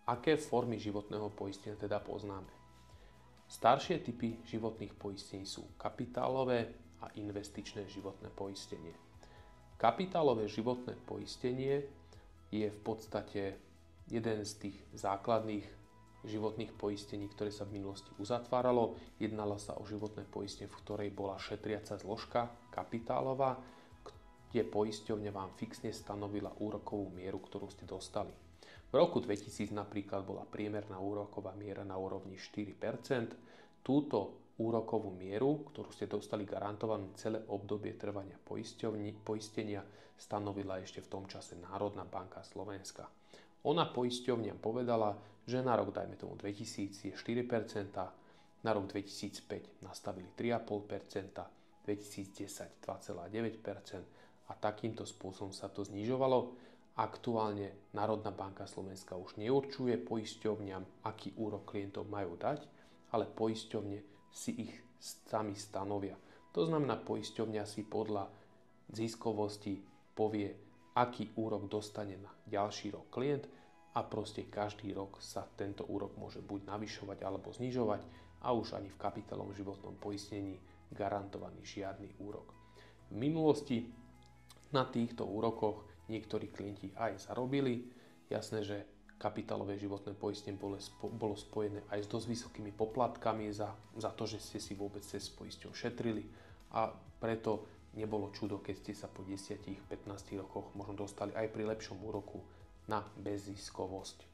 Aké formy životného poistenia teda poznáme? Staršie typy životných poistení sú kapitálové a investičné životné poistenie. Kapitálové životné poistenie je v podstate jeden z tých základných životných poistení, ktoré sa v minulosti uzatváralo. Jednalo sa o životné poistenie, v ktorej bola šetriaca zložka kapitálová, kde poisťovňa vám fixne stanovila úrokovú mieru, ktorú ste dostali. V roku 2000 napríklad bola priemerná úroková miera na úrovni 4%. Túto úrokovú mieru, ktorú ste dostali garantovanú celé obdobie trvania poistenia, stanovila ešte v tom čase Národná banka Slovenska. Ona poisťovňam povedala, že na rok, dajme tomu 2000, je 4%, na rok 2005 nastavili 3,5%, 2010 2,9% a takýmto spôsobom sa to znižovalo. Aktuálne Národná banka Slovenska už neurčuje poisťovňam, aký úrok klientov majú dať, ale poisťovne si ich sami stanovia. To znamená, poisťovňa si podľa ziskovosti povie, aký úrok dostane na ďalší rok klient a proste každý rok sa tento úrok môže buď navyšovať alebo znižovať a už ani v kapitálovom životnom poistení garantovaný žiadny úrok. V minulosti na týchto úrokoch niektorí klienti aj zarobili. Jasné, že kapitálové životné poistenie bolo spojené aj s dosť vysokými poplatkami za to, že ste si vôbec cez poisťovňu šetrili a preto nebolo čudo, keď ste sa po 10-15 rokoch možno dostali aj pri lepšom úroku na bezziskovosť.